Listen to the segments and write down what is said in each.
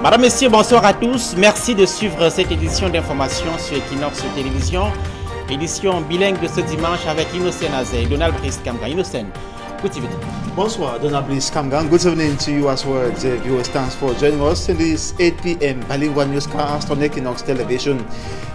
Madame, Messieurs, bonsoir à tous. Merci de suivre cette édition d'information sur Equinox Télévision. Édition bilingue de ce dimanche avec Innocent Azé et Donald Brice Kamga. Innocent, good evening. Bonsoir, Donald Brice Kamga. Good evening to you as well, viewers. Thanks for joining us in this 8 p.m. bilingual newscast on Equinox Television.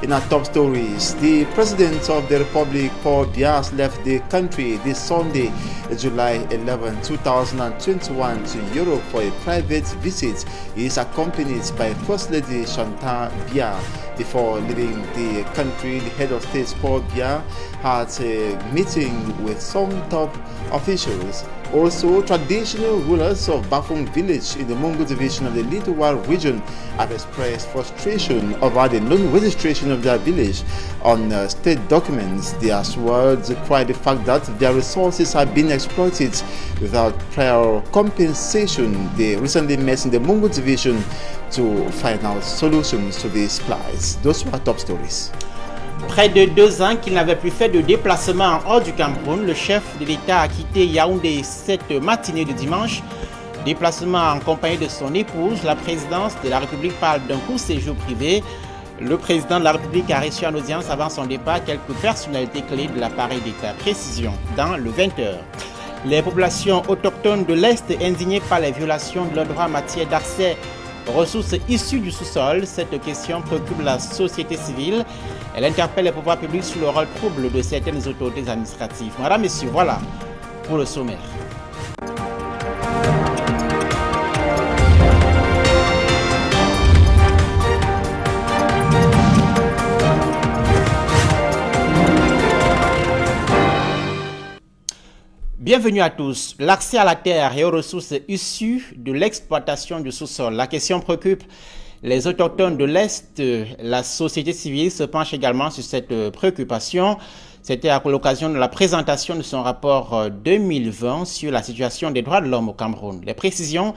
In our top stories, the President of the Republic, Paul Biya, left the country this Sunday, July 11, 2021, to Europe for a private visit. He is accompanied by First Lady Chantal Biya. Before leaving the country, the head of state, Paul Biya, had a meeting with some top officials. Also, traditional rulers of Bafung village in the Mungu division of the Little region have expressed frustration over the non-registration of their village on state documents. They as well decry the fact that their resources have been exploited without prior compensation. They recently met in the Mungu division to find out solutions to these plights. Those were top stories. Près de 2 ans qu'il n'avait plus fait de déplacement en hors du Cameroun, le chef de l'État a quitté Yaoundé cette matinée de dimanche. Déplacement en compagnie de son épouse, la présidence de la République parle d'un court séjour privé. Le président de la République a reçu en audience avant son départ quelques personnalités clés de l'appareil d'État. Précision dans le 20h. Les populations autochtones de l'Est indignées par les violations de leurs droits en matière d'accès aux ressources issues du sous-sol. Cette question préoccupe la société civile. Elle interpelle les pouvoirs publics sur le rôle trouble de certaines autorités administratives. Madame, Messieurs, voilà pour le sommaire. Bienvenue à tous. L'accès à la terre et aux ressources issues de l'exploitation du sous-sol. La question préoccupe les autochtones de l'Est. La société civile se penche également sur cette préoccupation. C'était à l'occasion de la présentation de son rapport 2020 sur la situation des droits de l'homme au Cameroun. Les précisions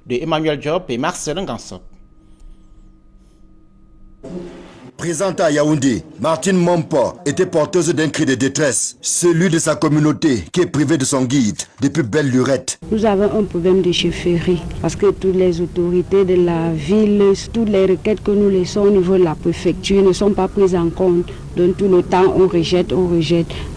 de Emmanuel Diop et Marcelin Gansop. Présente à Yaoundé, Martine Mompo était porteuse d'un cri de détresse, celui de sa communauté qui est privée de son guide depuis belle lurette. Nous avons un problème de chefferie parce que toutes les autorités de la ville, toutes les requêtes que nous laissons au niveau de la préfecture ne sont pas prises en compte. Donc tout le temps on rejette.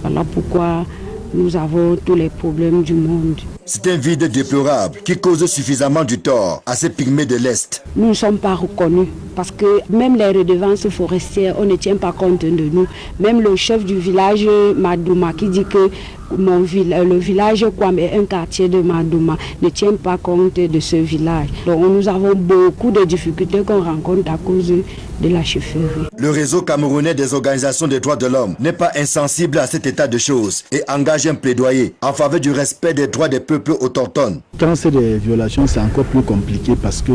Voilà pourquoi nous avons tous les problèmes du monde. C'est un vide déplorable qui cause suffisamment du tort à ces pygmées de l'Est. Nous ne sommes pas reconnus parce que même les redevances forestières, on ne tient pas compte de nous. Même le chef du village Madouma qui dit que le village Kwame est un quartier de Madouma ne tient pas compte de ce village. Donc nous avons beaucoup de difficultés qu'on rencontre à cause de la chefferie. Le réseau camerounais des organisations des droits de l'homme n'est pas insensible à cet état de choses et engage un plaidoyer en faveur du respect des droits des peuples autochtones. Quand c'est des violations, c'est encore plus compliqué parce que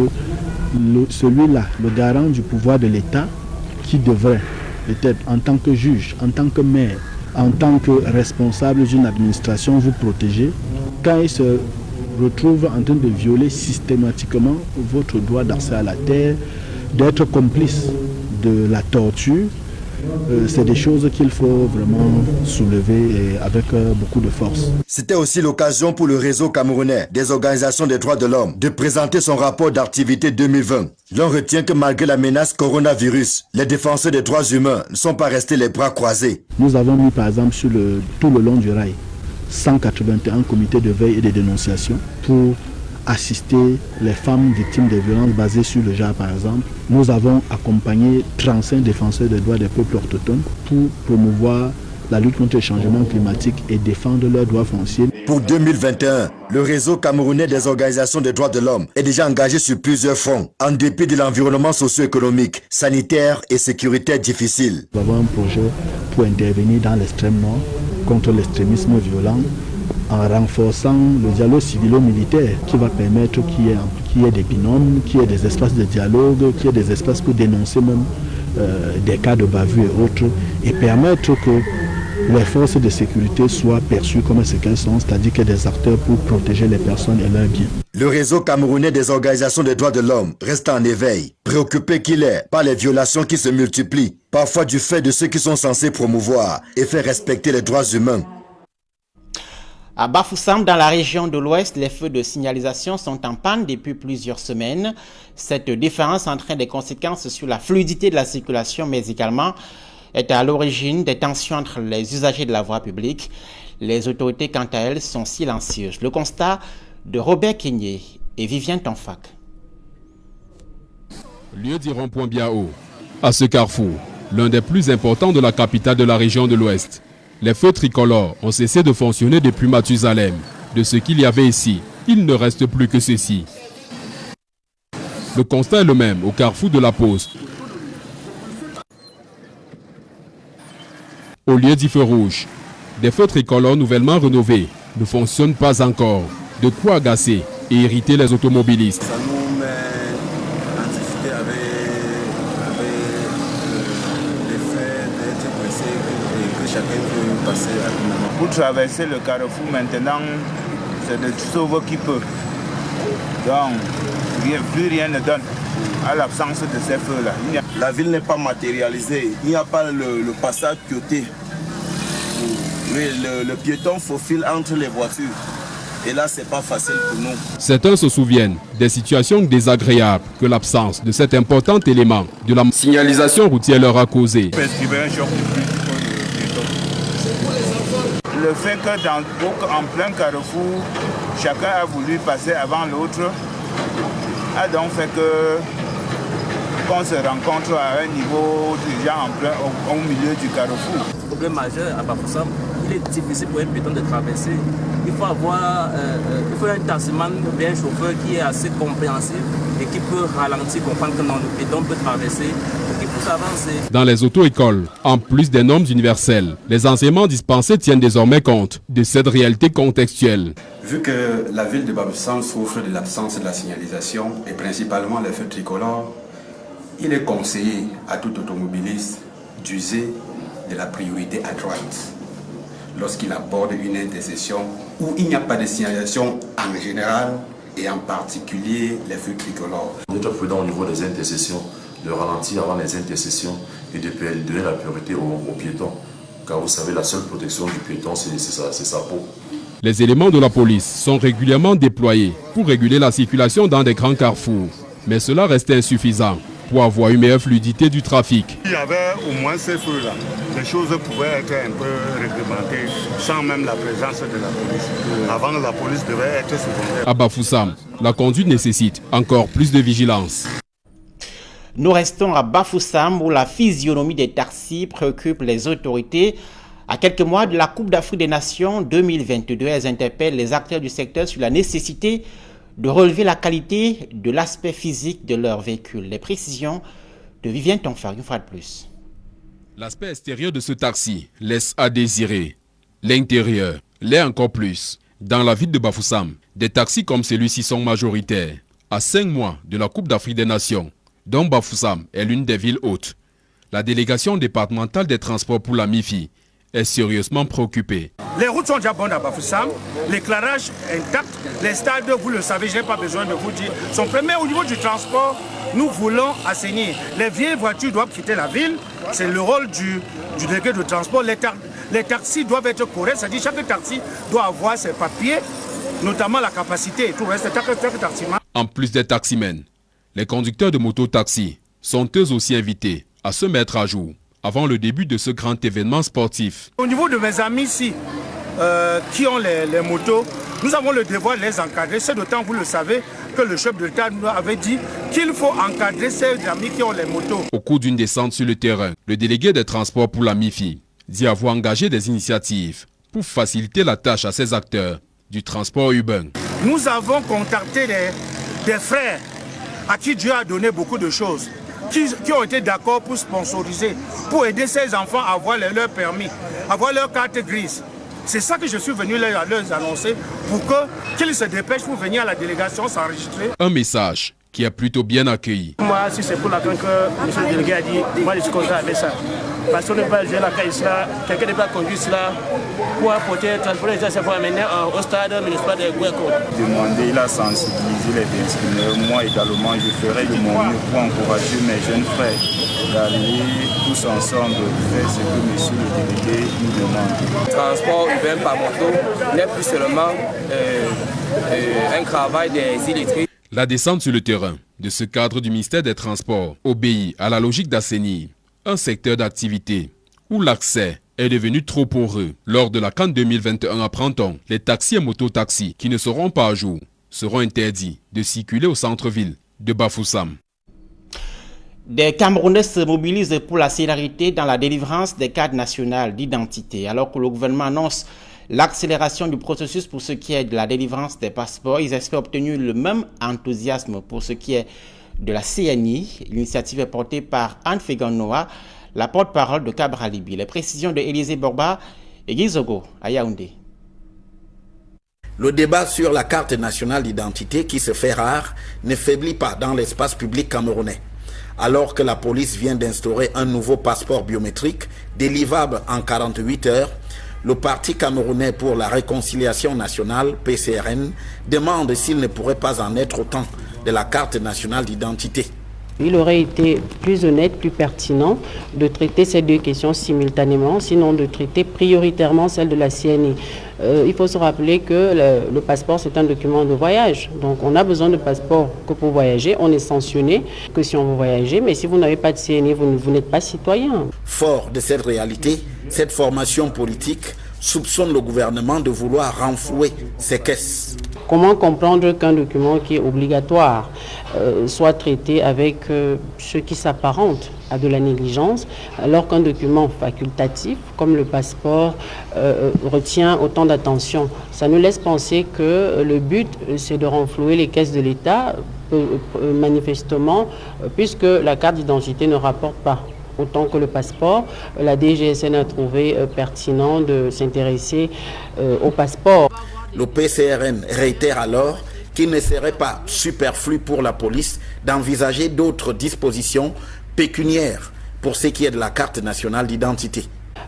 celui-là, le garant du pouvoir de l'État, qui devrait peut-être en tant que juge, en tant que maire, en tant que responsable d'une administration vous protéger, quand il se retrouve en train de violer systématiquement votre droit d'accès à la terre, d'être complice de la torture, c'est des choses qu'il faut vraiment soulever avec beaucoup de force. C'était aussi l'occasion pour le réseau camerounais des organisations des droits de l'homme de présenter son rapport d'activité 2020. L'on retient que malgré la menace coronavirus, les défenseurs des droits humains ne sont pas restés les bras croisés. Nous avons mis par exemple sur tout le long du rail 181 comités de veille et de dénonciation pour assister les femmes victimes de violences basées sur le genre par exemple. Nous avons accompagné 35 défenseurs des droits des peuples autochtones pour promouvoir la lutte contre le changement climatique et défendre leurs droits fonciers. Pour 2021, le réseau camerounais des organisations des droits de l'homme est déjà engagé sur plusieurs fronts, en dépit de l'environnement socio-économique, sanitaire et sécuritaire difficile. Nous avons un projet pour intervenir dans l'extrême nord contre l'extrémisme violent, en renforçant le dialogue civilo-militaire qui va permettre qu'il y ait des binômes, qu'il y ait des espaces de dialogue, qu'il y ait des espaces pour dénoncer même des cas de bavure et autres, et permettre que les forces de sécurité soient perçues comme ce qu'elles sont, c'est-à-dire qu'il y a des acteurs pour protéger les personnes et leurs biens. Le réseau camerounais des organisations des droits de l'homme reste en éveil, préoccupé qu'il est par les violations qui se multiplient, parfois du fait de ceux qui sont censés promouvoir et faire respecter les droits humains. À Bafoussam, dans la région de l'Ouest, les feux de signalisation sont en panne depuis plusieurs semaines. Cette différence entraîne des conséquences sur la fluidité de la circulation, mais également est à l'origine des tensions entre les usagers de la voie publique. Les autorités, quant à elles, sont silencieuses. Le constat de Robert Kenyé et Vivien Tonfak. Lieu dit rond-point Biao. À ce carrefour, l'un des plus importants de la capitale de la région de l'Ouest, les feux tricolores ont cessé de fonctionner depuis Mathusalem. De ce qu'il y avait ici, il ne reste plus que ceci. Le constat est le même au carrefour de la Poste. Au lieu dit feu rouge, des feux tricolores nouvellement rénovés ne fonctionnent pas encore. De quoi agacer et irriter les automobilistes. Ça nous met en difficulté avec l'effet d'être pressé et que chacun peut passer rapidement. Pour traverser le carrefour maintenant, c'est le sauveur qui peut. Donc, plus rien ne donne à l'absence de ces feux-là. La ville n'est pas matérialisée. Il n'y a pas le passage piété. Le piéton faufile entre les voitures. Et là, c'est pas facile pour nous. Certains se souviennent des situations désagréables que l'absence de cet important élément de la signalisation routière leur a causé. Le fait que en plein carrefour, chacun a voulu passer avant l'autre, a donc fait qu'on se rencontre à un niveau déjà au milieu du carrefour. Le problème majeur à Bafoussam, il est difficile pour un piéton de traverser. Il faut avoir un taximan ou bien un chauffeur qui est assez compréhensif et qui peut ralentir, comprendre que non, le piéton peut traverser et qui peut avancer. Dans les auto-écoles, en plus des normes universelles, les enseignements dispensés tiennent désormais compte de cette réalité contextuelle. Vu que la ville de Bafoussam souffre de l'absence de la signalisation et principalement les feux tricolores, il est conseillé à tout automobiliste d'user de la priorité à droite lorsqu'il aborde une intersection où il n'y a pas de signalisation en général et en particulier les feux tricolores. D'être prudent au niveau des intercessions, de ralentir avant les intercessions et de donner la priorité aux piétons. Car vous savez, la seule protection du piéton, c'est sa peau. Les éléments de la police sont régulièrement déployés pour réguler la circulation dans des grands carrefours. Mais cela restait insuffisant pour avoir une meilleure fluidité du trafic. Il y avait au moins ces feux-là. Les choses pouvaient être un peu réglementées sans même la présence de la police. Avant, la police devait être secondaire. À Bafoussam, la conduite nécessite encore plus de vigilance. Nous restons à Bafoussam où la physionomie des taxis préoccupe les autorités. À quelques mois de la Coupe d'Afrique des Nations 2022, elles interpellent les acteurs du secteur sur la nécessité de relever la qualité de l'aspect physique de leur véhicule. Les précisions de Vivien Tonfak, une fois de plus. L'aspect extérieur de ce taxi laisse à désirer. L'intérieur l'est encore plus. Dans la ville de Bafoussam, des taxis comme celui-ci sont majoritaires. À 5 mois de la Coupe d'Afrique des Nations, dont Bafoussam est l'une des villes hautes, la délégation départementale des transports pour la MIFI est sérieusement préoccupée. Les routes sont déjà bonnes à Bafoussam, l'éclairage est intact, les stades, vous le savez, je n'ai pas besoin de vous dire, sont prêts. Mais au niveau du transport, nous voulons assainir. Les vieilles voitures doivent quitter la ville, c'est le rôle du délégué de transport. Les taxis doivent être corrects, c'est-à-dire chaque taxi doit avoir ses papiers, notamment la capacité et tout le reste. Chaque taximan. En plus des taximens, les conducteurs de moto-taxi sont eux aussi invités à se mettre à jour avant le début de ce grand événement sportif. Au niveau de mes amis ici, qui ont les motos, nous avons le devoir de les encadrer. C'est d'autant, vous le savez, que le chef de l'État nous avait dit qu'il faut encadrer ces amis qui ont les motos. Au cours d'une descente sur le terrain, le délégué des transports pour la MIFI dit avoir engagé des initiatives pour faciliter la tâche à ces acteurs du transport urbain. Nous avons contacté des frères à qui Dieu a donné beaucoup de choses, qui ont été d'accord pour sponsoriser, pour aider ces enfants à avoir leur permis, avoir leur carte grise. C'est ça que je suis venu leur annoncer pour qu'ils se dépêchent pour venir à la délégation s'enregistrer. Un message qui est plutôt bien accueilli. Moi, si c'est pour la que M. le délégué a dit, moi je suis content avec ça. parce qu'on ne peut pas gérer la caisse là, quelqu'un ne peut pas conduire cela pour apporter, transporter les gens, c'est pour amener au stade municipal de Guéco. Demander à sensibiliser les inscrits. Moi également, je ferai de mon mieux pour encourager mes jeunes frères d'aller tous ensemble faire ce que monsieur le délégué nous demande. Le transport urbain par moto n'est plus seulement un travail des illettrés. La descente sur le terrain de ce cadre du ministère des Transports obéit à la logique d'assainir un secteur d'activité où l'accès est devenu trop poreux. Lors de la CAN 2021 à Printemps, les taxis et mototaxis qui ne seront pas à jour seront interdits de circuler au centre-ville de Bafoussam. Des Camerounais se mobilisent pour la célérité dans la délivrance des cartes nationales d'identité. Alors que le gouvernement annonce l'accélération du processus pour ce qui est de la délivrance des passeports, ils espèrent obtenir le même enthousiasme pour ce qui est de la CNI. L'initiative est portée par Anne Fegan-Noah, la porte-parole de Cabralibi. Les précisions de Élisée Borba et Gizogo à Yaoundé. Le débat sur la carte nationale d'identité qui se fait rare ne faiblit pas dans l'espace public camerounais. Alors que la police vient d'instaurer un nouveau passeport biométrique délivrable en 48 heures, le Parti camerounais pour la réconciliation nationale, PCRN, demande s'il ne pourrait pas en être autant de la carte nationale d'identité. Il aurait été plus honnête, plus pertinent de traiter ces deux questions simultanément, sinon de traiter prioritairement celle de la CNI. Il faut se rappeler que le passeport, c'est un document de voyage. Donc on a besoin de passeport que pour voyager. On est sanctionné que si on veut voyager, mais si vous n'avez pas de CNI, vous n'êtes pas citoyen. Fort de cette réalité, cette formation politique soupçonne le gouvernement de vouloir renflouer ses caisses. Comment comprendre qu'un document qui est obligatoire soit traité avec ce qui s'apparente à de la négligence, alors qu'un document facultatif, comme le passeport, retient autant d'attention? Ça nous laisse penser que le but, c'est de renflouer les caisses de l'État, manifestement, puisque la carte d'identité ne rapporte pas autant que le passeport. La DGSN a trouvé pertinent de s'intéresser au passeport. Le PCRN réitère alors qu'il ne serait pas superflu pour la police d'envisager d'autres dispositions pécuniaires pour ce qui est de la carte nationale d'identité.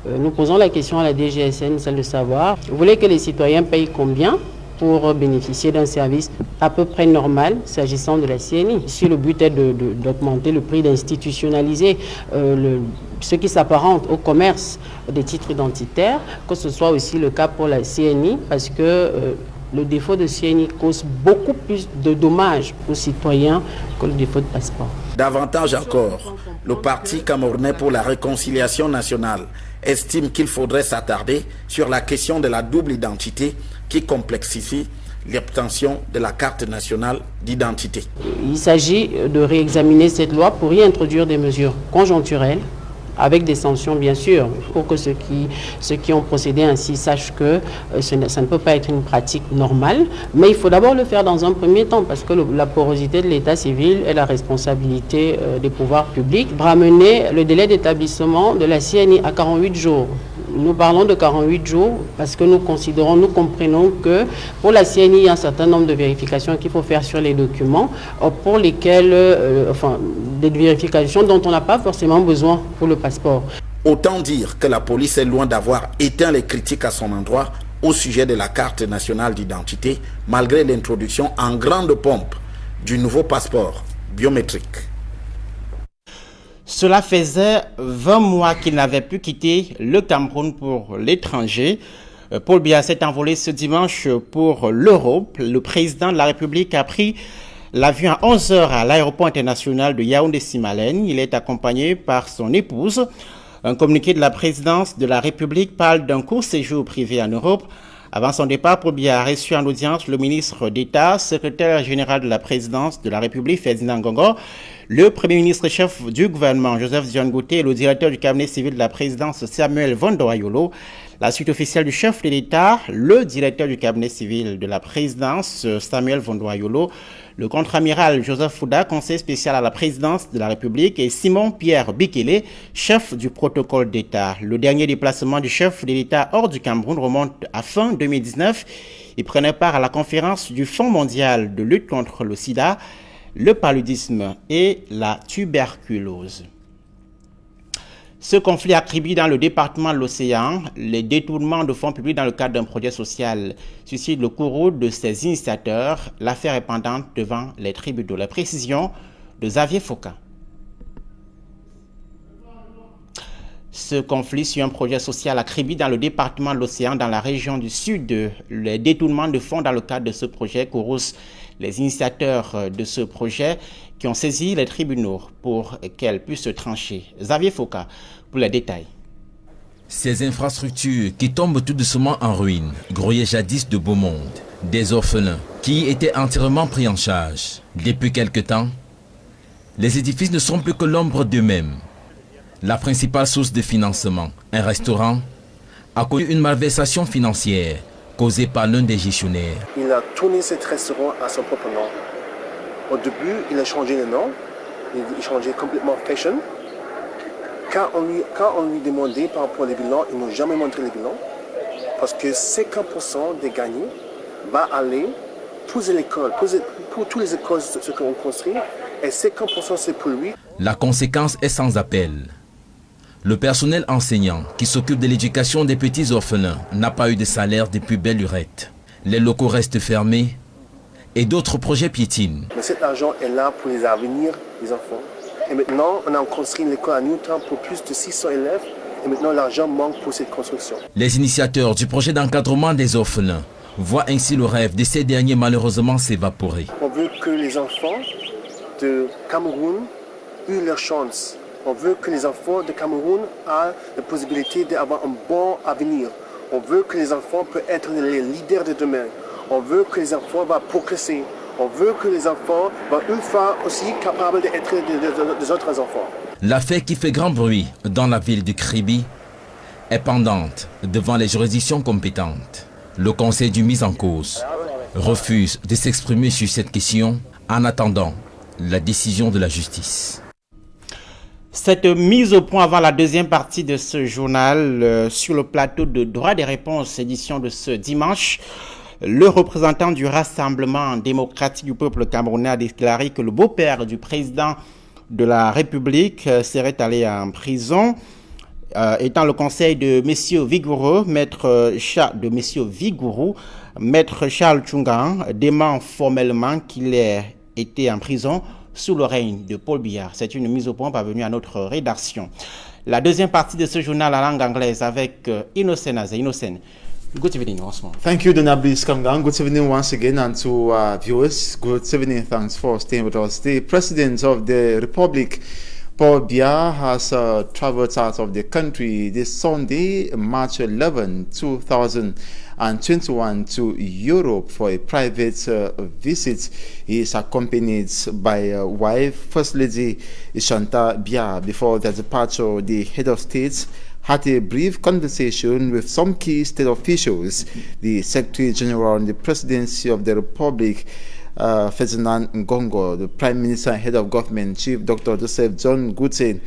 Nous posons la question à la DGSN, celle de savoir, vous voulez que les citoyens payent combien pour bénéficier d'un service à peu près normal s'agissant de la CNI? Si le but est d'augmenter le prix, d'institutionnaliser ce qui s'apparente au commerce des titres identitaires, que ce soit aussi le cas pour la CNI, parce que le défaut de CNI cause beaucoup plus de dommages aux citoyens que le défaut de passeport. Davantage encore, le Parti camerounais pour la réconciliation nationale estime qu'il faudrait s'attarder sur la question de la double identité qui complexifie l'obtention de la carte nationale d'identité. Il s'agit de réexaminer cette loi pour y introduire des mesures conjoncturelles, avec des sanctions bien sûr, pour que ceux qui ont procédé ainsi sachent que ça ne peut pas être une pratique normale. Mais il faut d'abord le faire dans un premier temps, parce que la porosité de l'état civil est la responsabilité des pouvoirs publics. Ramener le délai d'établissement de la CNI à 48 jours. Nous parlons de 48 jours parce que nous comprenons que pour la CNI, il y a un certain nombre de vérifications qu'il faut faire sur les documents, pour lesquelles, des vérifications dont on n'a pas forcément besoin pour le passeport. Autant dire que la police est loin d'avoir éteint les critiques à son endroit au sujet de la carte nationale d'identité, malgré l'introduction en grande pompe du nouveau passeport biométrique. Cela faisait 20 mois qu'il n'avait pu quitter le Cameroun pour l'étranger. Paul Biya s'est envolé ce dimanche pour l'Europe. Le président de la République a pris l'avion à 11h à l'aéroport international de Yaoundé-Simalène. Il est accompagné par son épouse. Un communiqué de la présidence de la République parle d'un court séjour privé en Europe. Avant son départ, Paul Biya a reçu en audience le ministre d'État, secrétaire général de la présidence de la République, Ferdinand Ngongor, le premier ministre chef du gouvernement, Joseph Dion-Ngouté, et le directeur du cabinet civil de la présidence, Samuel Vondo-Ayolo. La suite officielle du chef de l'État, le directeur du cabinet civil de la présidence, Samuel Vondo-Ayolo, le contre-amiral Joseph Fouda, conseiller spécial à la présidence de la République, et Simon-Pierre Bikele, chef du protocole d'État. Le dernier déplacement du chef de l'État hors du Cameroun remonte à fin 2019. Il prenait part à la conférence du Fonds mondial de lutte contre le sida, le paludisme et la tuberculose. Ce conflit a criblé dans le département de l'Océan. Les détournements de fonds publics dans le cadre d'un projet social suscitent le courroux de ses initiateurs. L'affaire est pendante devant les tribunaux. Les précisions de Xavier Foka. Ce conflit sur un projet social a criblé dans le département de l'Océan, dans la région du Sud. Les détournements de fonds dans le cadre de ce projet courroucent les initiateurs de ce projet qui ont saisi les tribunaux pour qu'elles puissent se trancher. Xavier Foka pour les détails. Ces infrastructures qui tombent tout doucement en ruine grouillaient jadis de beau monde, des orphelins qui étaient entièrement pris en charge. Depuis quelque temps, les édifices ne sont plus que l'ombre d'eux-mêmes. La principale source de financement, un restaurant, a connu une malversation financière causée par l'un des gestionnaires. Il a tourné cet restaurant à son propre nom. Au début, il a changé le nom, il a changé complètement Fashion. Quand on lui demandait par rapport aux bilans, ils n'ont jamais montré les bilans. Parce que 50% des gagnés va aller pour les écoles, pour toutes les écoles ce qu'on construit, et 50% c'est pour lui. La conséquence est sans appel. Le personnel enseignant qui s'occupe de l'éducation des petits orphelins n'a pas eu de salaire depuis belle lurette. Les locaux restent fermés et d'autres projets piétinent. Mais cet argent est là pour les avenirs des enfants. Et maintenant, on a construit une école à Newtown pour plus de 600 élèves. Et maintenant, l'argent manque pour cette construction. Les initiateurs du projet d'encadrement des orphelins voient ainsi le rêve de ces derniers malheureusement s'évaporer. On veut que les enfants de Cameroun aient leur chance. On veut que les enfants de Cameroun aient la possibilité d'avoir un bon avenir. On veut que les enfants puissent être les leaders de demain. On veut que les enfants vont progresser. On veut que les enfants vont une fois aussi capables d'être des autres enfants. L'affaire qui fait grand bruit dans la ville de Kribi est pendante devant les juridictions compétentes. Le conseil du mis en cause refuse de s'exprimer sur cette question en attendant la décision de la justice. Cette mise au point avant la deuxième partie de ce journal sur le plateau de Droit des réponses, édition de ce dimanche. Le représentant du Rassemblement démocratique du peuple camerounais a déclaré que le beau-père du président de la République serait allé en prison. Étant le conseil de M. Vigoureux, maître Charles Tchungan dément formellement qu'il ait été en prison sous le règne de Paul Biya. C'est une mise au point parvenue à notre rédaction. La deuxième partie de ce journal en langue anglaise avec Innocent Azé. Innocent, good evening once more. Thank you, Donabli Skamgang. Good evening once again, and to viewers, good evening. Thanks for staying with us. The President of the Republic, Paul Biya, has traveled out of the country this Sunday, March 11, 2021, to Europe for a private visit. He is accompanied by wife, First Lady Ishanta Biya. Before their departure, the head of state had a brief conversation with some key state officials, the Secretary General and the Presidency of the Republic, Ferdinand Ngongo, the Prime Minister and Head of Government, Chief Dr. Joseph John Gute,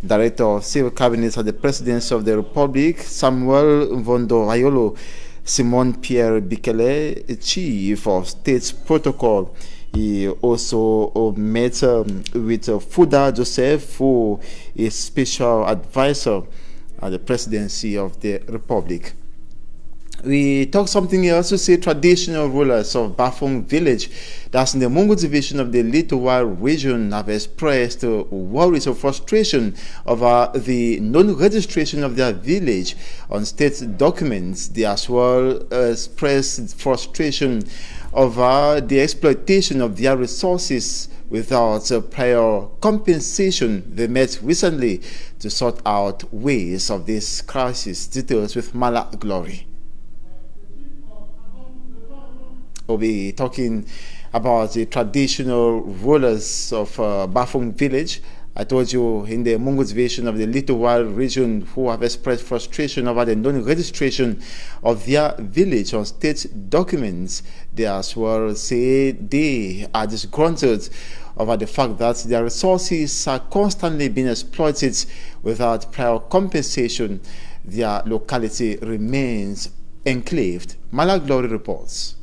Director of Civil Cabinet at the Presidency of the Republic, Samuel Mvondo Ayolo, Simon Pierre Bikele, Chief of State Protocol. He also met with Fuda Joseph, who is Special Advisor at the Presidency of the Republic. We talk something else to say traditional rulers of Bafong village, that's in the Mungu division of the Littoral region, have expressed worries of frustration over the non-registration of their village on state documents. They as well expressed frustration over the exploitation of their resources without prior compensation. They met recently to sort out ways of this crisis. Details with Mala Glory. We'll be talking about the traditional rulers of Bafong village. I told you in the Mungu division of the Littoral region who have expressed frustration over the non-registration of their village on state documents. They as well say they are disgruntled over the fact that their resources are constantly being exploited without prior compensation. Their locality remains enclaved. Mala Glory reports.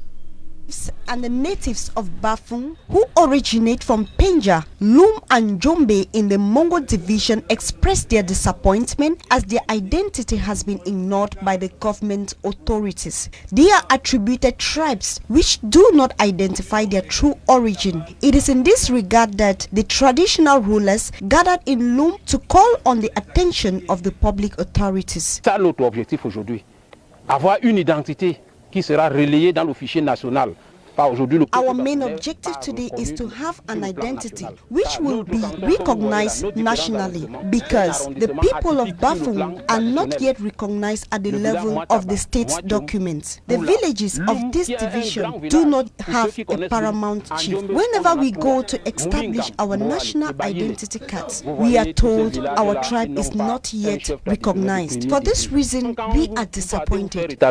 and the natives of Bafung, who originate from Penja, Lum and Jombe in the Mongo division, expressed their disappointment as their identity has been ignored by the government authorities. They are attributed tribes which do not identify their true origin. It is in this regard that the traditional rulers gathered in Lum to call on the attention of the public authorities. C'est notre objectif aujourd'hui, avoir une identité qui sera relayée dans le fichier national. Our main objective today is to have an identity which will be recognized nationally, because the people of Bafung are not yet recognized at the level of the state's documents. The villages of this division do not have a paramount chief. Whenever we go to establish our national identity cards, we are told our tribe is not yet recognized. For this reason, we are disappointed.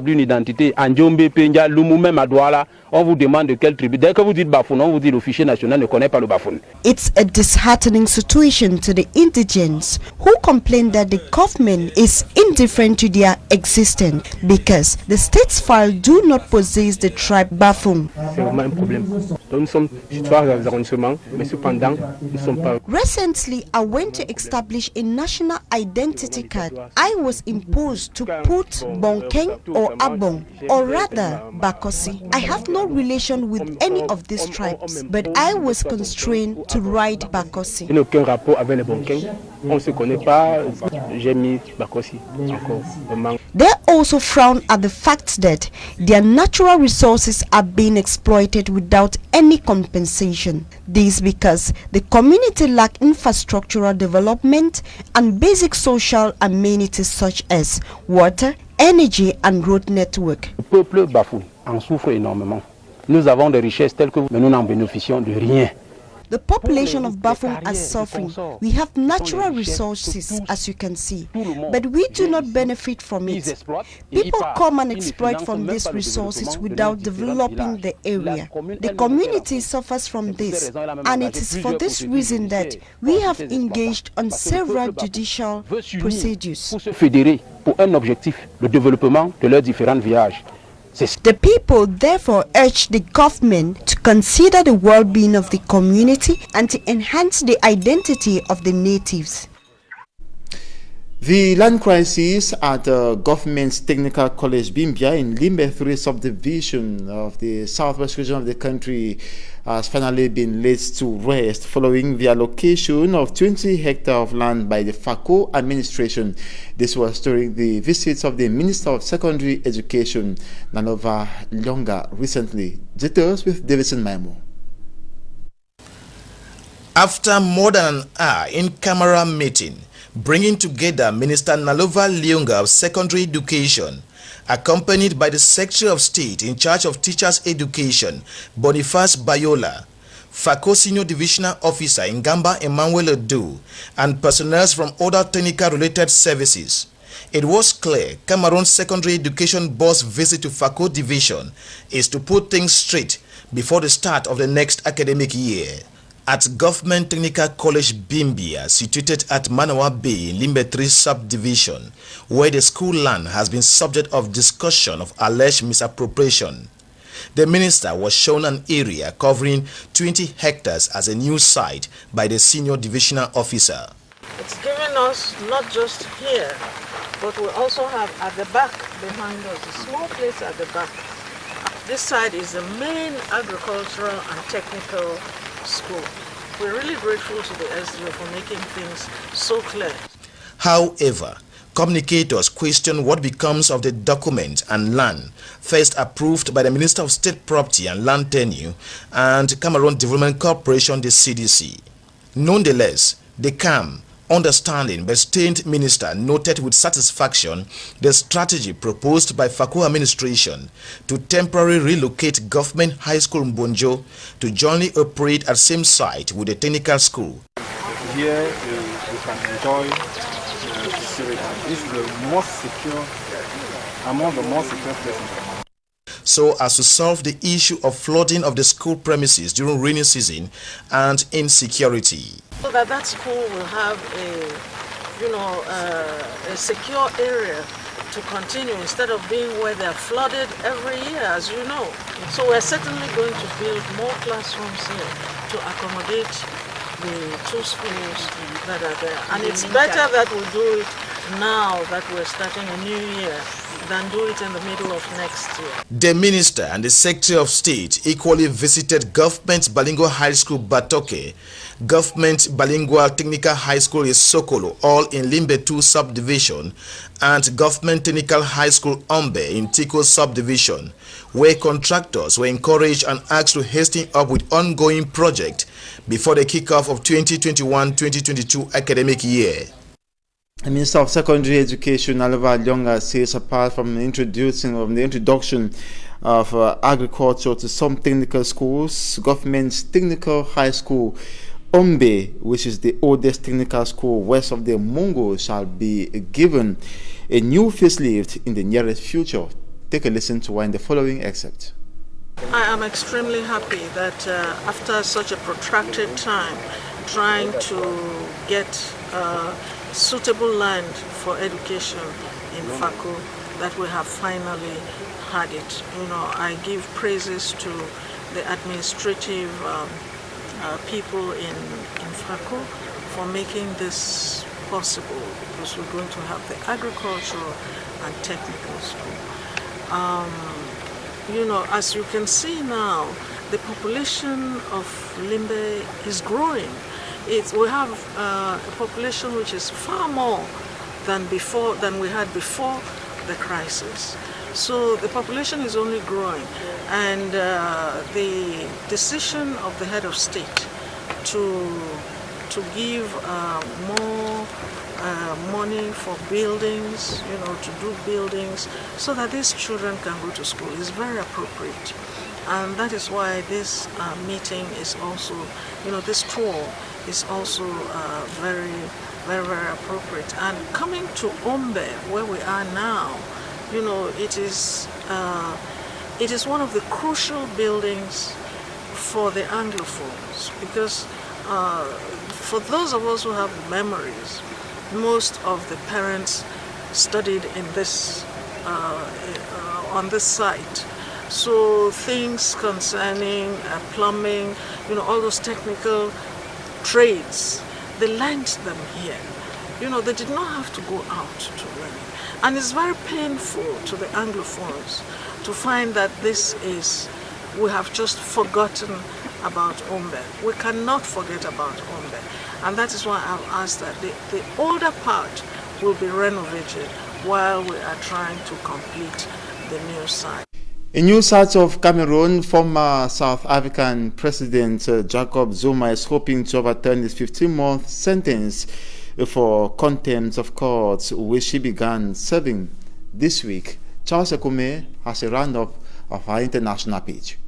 On vous demande de quelle tribu. Dès que vous dites Bafun, on vous dit le fichier national ne connaît pas le Bafun. It's a disheartening situation to the indigents who complain that the government is indifferent to their existence because the state's file do not possess the tribe Bafun. C'est vraiment un problème. Donc nous sommes trois arrondissements, mais cependant nous ne sommes pas. Recently, I went to establish a national identity card. I was imposed to put Bonkeng or Abong, or rather Bakosi. I have no relation with any of these tribes, but I was constrained to write Bakosi. Il n'y a aucun rapport avec les Bonkeng. On ne se connaît pas. J'ai mis Bakosi encore. They also frown at the fact that their natural resources are being exploited without any compensation. This because the community lack infrastructural development and basic social amenities such as water, energy and road network. Le peuple Bafou en souffre énormément. Nous avons des richesses telles que mais nous n'en bénéficions de rien. The population of Bafung are suffering. We have natural resources, as you can see, but we do not benefit from it. People come and exploit from these resources without developing the area. The community suffers from this, and it is for this reason that we have engaged on several judicial procedures. Pour se fédérer pour un objectif, le développement de leurs différents villages. The people therefore urge the government to consider the well-being of the community and to enhance the identity of the natives. The land crisis at Government's Technical College Bimbia in Limbe 3 subdivision of the southwest region of the country has finally been laid to rest following the allocation of 20 hectares of land by the FACO administration. This was during the visits of the Minister of Secondary Education, Nanova Lyonga, recently. Details with Davidson Maimo. After more than an hour in-camera meeting, bringing together Minister Nalova Lyonga of Secondary Education, accompanied by the Secretary of State in charge of Teachers Education, Boniface Bayola, FACO Senior Divisional Officer in Gamba Emmanuel Odu, and personnel from other technical-related services. It was clear Cameroon Secondary Education Board's visit to FACO Division is to put things straight before the start of the next academic year. At Government Technical College Bimbia, situated at Manawa Bay, Limbe 3 subdivision, where the school land has been subject of discussion of alleged misappropriation. The minister was shown an area covering 20 hectares as a new site by the senior divisional officer. It's given us not just here, but we also have at the back behind us, a small place at the back. This side is the main agricultural and technical school. We're really grateful to the SDO for making things so clear. However, communicators question what becomes of the document and land first approved by the Minister of State Property and Land Tenure and Cameroon Development Corporation, the CDC. Nonetheless, the calm, understanding but sustained minister noted with satisfaction the strategy proposed by FACO administration to temporarily relocate Government High School Mbonjo to jointly operate at same site with the technical school. Here you can enjoy security. This is the most secure, among the most secure places. So as to solve the issue of flooding of the school premises during rainy season and insecurity. So that school will have a secure area to continue instead of being where they're flooded every year, as you know. So we're certainly going to build more classrooms here to accommodate the 2 schools that are there. And it's better that we do it now that we're starting a new year than do it in the middle of next year. The Minister and the Secretary of State equally visited Government Bilingual High School Batoke, Government Bilingual Technical High School Isokolo, all in Limbe 2 subdivision, and Government Technical High School Ombe in Tiko subdivision, where contractors were encouraged and asked to hasten up with ongoing project before the kickoff of 2021-2022 academic year. The Minister of Secondary Education, Nalova Lyonga, says apart from the introduction of agriculture to some technical schools, Government's Technical High School Ombe, which is the oldest technical school west of the Mungo, shall be given a new facelift in the nearest future. Take a listen to one in the following excerpt. I am extremely happy that after such a protracted time trying to get suitable land for education in Fako, that we have finally had it. You know, I give praises to the administrative people in Fako for making this possible, because we're going to have the agricultural and technical school. You know, as you can see now, the population of Limbe is growing. We have a population which is far more than we had before the crisis. So the population is only growing, and the decision of the head of state to give more money for buildings, you know, to do buildings so that these children can go to school is very appropriate. And that is why this meeting is also, you know, this tour is also very, very, very appropriate. And coming to Ombe, where we are now, you know, it is one of the crucial buildings for the Anglophones, because for those of us who have memories, most of the parents studied in this on this site. So things concerning plumbing, you know, all those technical trades, they learned them here. You know, they did not have to go out to learn. And it's very painful to the Anglophones to find that we have just forgotten about Ombe. We cannot forget about Ombe. And that is why I've asked that the older part will be renovated while we are trying to complete the new site. In news out of Cameroon, former South African President Jacob Zuma is hoping to overturn his 15-month sentence for contempt of court, which he began serving this week. Charles Ekome has a roundup of our international page.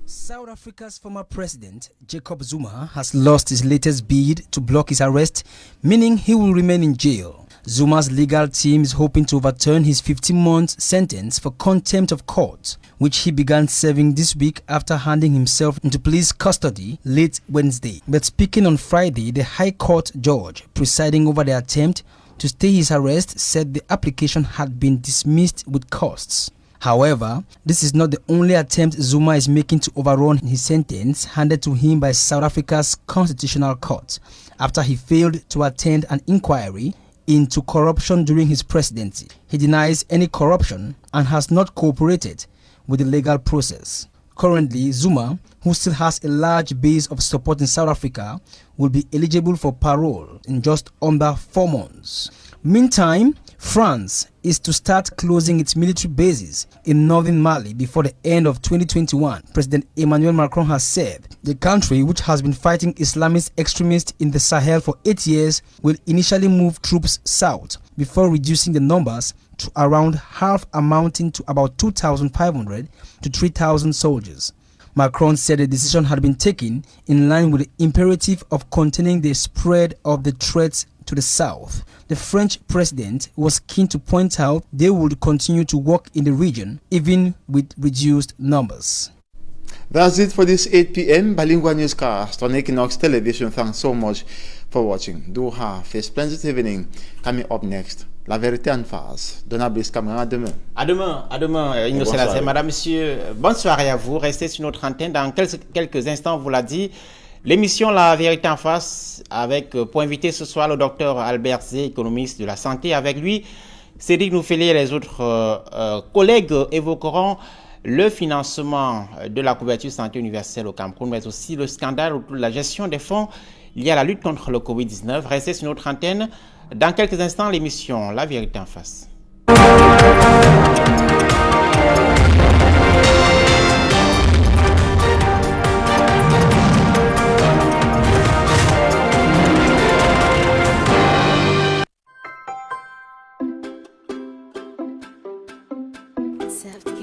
South Africa's former president, Jacob Zuma, has lost his latest bid to block his arrest, meaning he will remain in jail. Zuma's legal team is hoping to overturn his 15-month sentence for contempt of court, which he began serving this week after handing himself into police custody late Wednesday. But speaking on Friday, the High Court judge presiding over the attempt to stay his arrest said the application had been dismissed with costs. However, this is not the only attempt Zuma is making to overrun his sentence handed to him by South Africa's Constitutional Court after he failed to attend an inquiry into corruption during his presidency. He denies any corruption and has not cooperated with the legal process. Currently, Zuma, who still has a large base of support in South Africa, will be eligible for parole in just under 4 months. Meantime, France is to start closing its military bases in northern Mali before the end of 2021. President Emmanuel Macron has said the country, which has been fighting Islamist extremists in the Sahel for 8 years, will initially move troops south before reducing the numbers to around half, amounting to about 2,500 to 3,000 soldiers. Macron said the decision had been taken in line with the imperative of containing the spread of the threats to the south. The French president was keen to point out they would continue to work in the region even with reduced numbers. That's it for this 8 p.m. bilingual newscast on Equinox Television. Thanks so much for watching. Do have a splendid evening. Coming up next, La vérité en face. Donald Blaise Camara, à demain. À demain, Innocent Lassé. Madame, monsieur, bonne soirée à vous. Restez sur notre antenne. Dans quelques instants, on vous l'a dit, l'émission La vérité en face, avec pour inviter ce soir le docteur Albert Zé, économiste de la santé. Avec lui, Cédric Noufélé et les autres collègues évoqueront le financement de la couverture santé universelle au Cameroun, mais aussi le scandale autour de la gestion des fonds liés à la lutte contre le Covid-19. Restez sur notre antenne. Dans quelques instants, l'émission La vérité en face. Self